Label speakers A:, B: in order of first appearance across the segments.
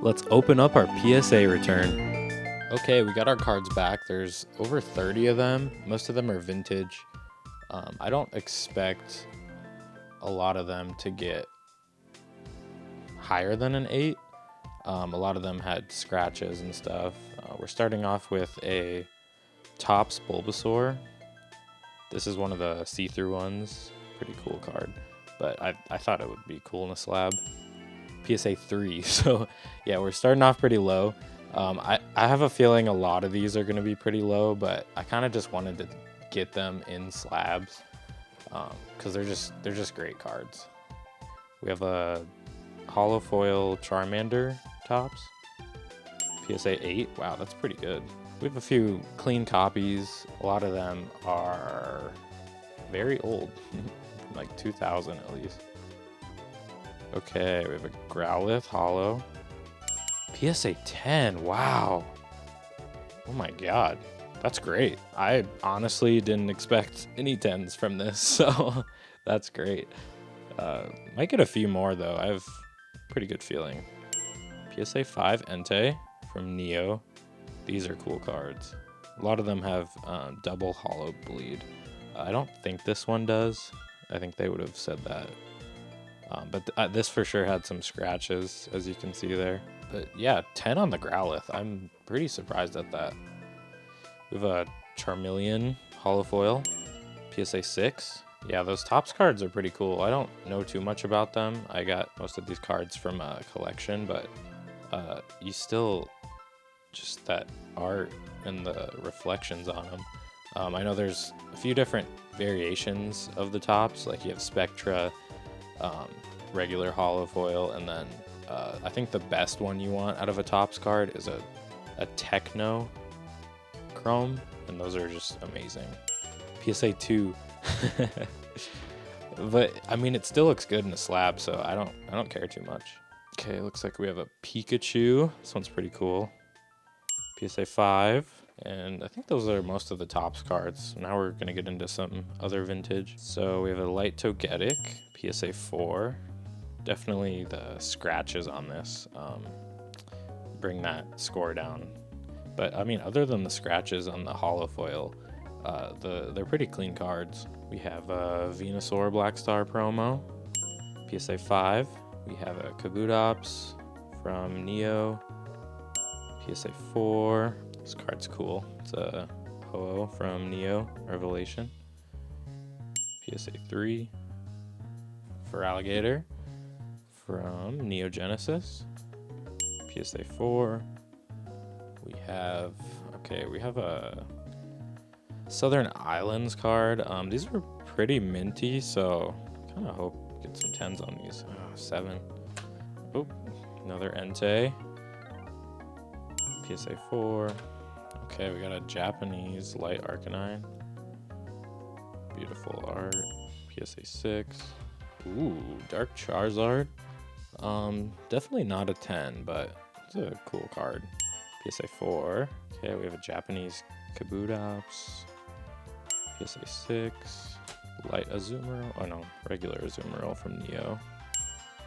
A: Let's open up our PSA return. Okay, we got our cards back. There's over 30 of them. Most of them are vintage. I don't expect a lot of them to get higher than an 8. A lot of them had scratches and stuff. We're starting off with a Topps Bulbasaur. This is one of the see-through ones. Pretty cool card. But I thought it would be cool in a slab. PSA 3. So yeah, we're starting off pretty low. I have a feeling a lot of these are going to be pretty low, but I kind of just wanted to get them in slabs because they're just great cards. We have a holo foil Charmander Topps, PSA 8. Wow, that's pretty good. We have a few clean copies. A lot of them are very old, like 2000 at least. Okay, we have a Growlithe holo. PSA 10, wow. Oh my god, that's great. I honestly didn't expect any 10s from this, so that's great. Might get a few more though, I have a pretty good feeling. PSA 5 Entei from Neo. These are cool cards. A lot of them have double holo bleed. I don't think this one does. I think they would have said that. But this for sure had some scratches, as you can see there. But yeah, 10 on the Growlithe. I'm pretty surprised at that. We have a Charmeleon holofoil, PSA 6. Yeah, those Topps cards are pretty cool. I don't know too much about them. I got most of these cards from a collection, but you still, just that art and the reflections on them. I know there's a few different variations of the Topps, like you have Spectra, regular holofoil, and then I think the best one you want out of a Topps card is a Techno Chrome, and those are just amazing. PSA 2. But I mean, it still looks good in a slab, so I don't care too much. Okay, looks like we have a Pikachu. This one's pretty cool. PSA 5. And I think those are most of the Topps cards. Now we're gonna get into some other vintage. So we have a Light Togetic, PSA 4. Definitely the scratches on this bring that score down. But I mean, other than the scratches on the holofoil, they're pretty clean cards. We have a Venusaur Black Star promo, PSA 5. We have a Kabutops from Neo, PSA 4. This card's cool. It's a Ho-Oh from Neo Revelation. PSA 3. For Alligator from Neo Genesis. PSA 4. We have a Southern Islands card. These are pretty minty, so kind of hope get some 10s on these. 7. Oh, another Entei. PSA 4. Okay, we got a Japanese Light Arcanine. Beautiful art. PSA 6. Ooh, Dark Charizard. Definitely not a 10, but it's a cool card. PSA 4. Okay, we have a Japanese Kabutops. PSA 6. Light Azumarill. Oh no, regular Azumarill from Neo.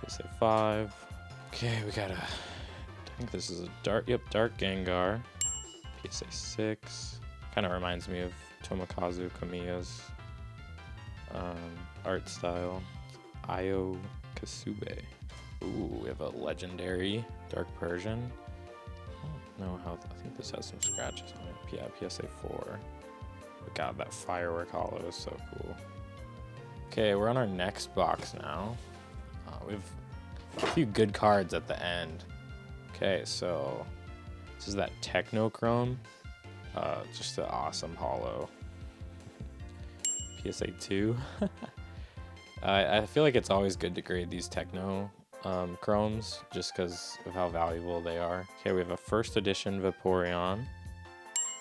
A: PSA 5. Okay, we got I think this is a Dark Gengar. PSA 6. Kind of reminds me of Tomokazu Kamiya's art style. Io Kasube. Ooh, we have a legendary Dark Persian. I don't know how, I think this has some scratches on it. Yeah, PSA 4. God, that firework holo is so cool. Okay, we're on our next box now. We have a few good cards at the end. Okay, so this is that Technochrome. Just an awesome holo. PSA 2. I feel like it's always good to grade these Techno chromes just because of how valuable they are. Okay, we have a first edition Vaporeon.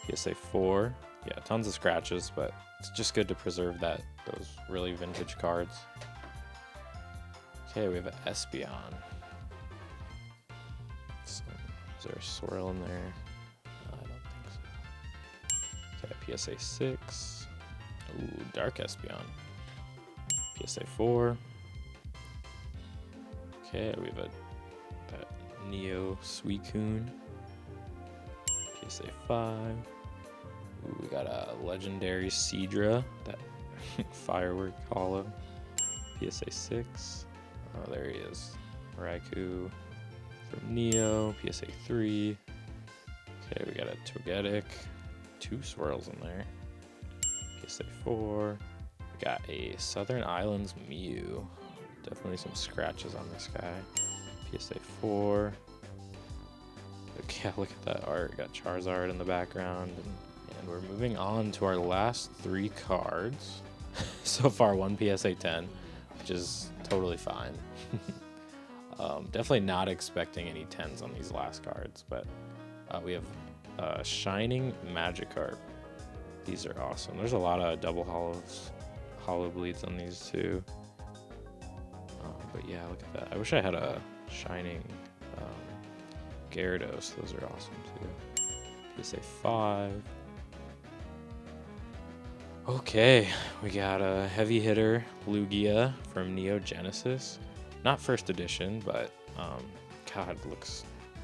A: PSA 4. Yeah, tons of scratches, but it's just good to preserve those really vintage cards. Okay, we have an Espeon. So, is there a swirl in there? I don't think so. Okay, PSA 6. Ooh, Dark Espeon. PSA 4. Okay, we have that Neo Suicune. PSA 5. Ooh, we got a legendary Seadra, that firework hollow. PSA 6. Oh, there he is. Raikou from Neo. PSA 3. Okay, we got a Togetic. 2 swirls in there. PSA 4. We got a Southern Islands Mew. Definitely some scratches on this guy. PSA 4. Okay, look at that art. Got Charizard in the background. And we're moving on to our last 3 cards. So far, 1 PSA 10, which is totally fine. Definitely not expecting any 10s on these last cards, but we have Shining Magikarp. These are awesome. There's a lot of double hollow bleeds on these too. But yeah, look at that. I wish I had a Shining Gyarados. Those are awesome too. PSA 5. Okay, we got a heavy hitter Lugia from Neo Genesis. Not first edition, but God,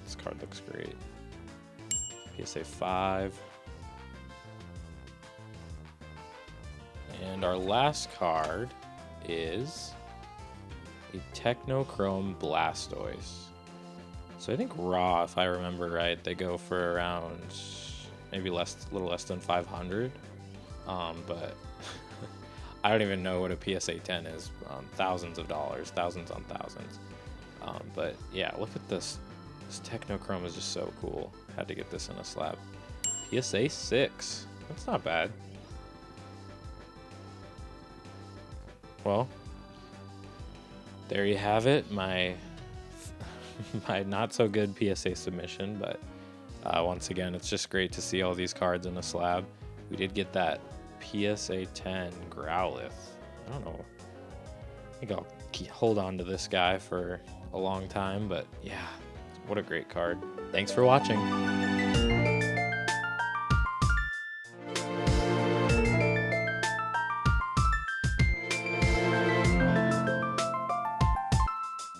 A: this card looks great. PSA 5. And our last card is a Technochrome Blastoise. So I think raw, if I remember right, they go for around maybe a little less than 500. But I don't even know what a PSA 10 is. Thousands of dollars, thousands on thousands. But yeah, look at this. This Technochrome is just so cool. Had to get this in a slab. PSA 6. That's not bad. Well, there you have it. My not so good PSA submission, but once again, it's just great to see all these cards in a slab. We did get that PSA 10 Growlithe. I don't know. I think I'll hold on to this guy for a long time, but yeah, what a great card. Thanks for watching.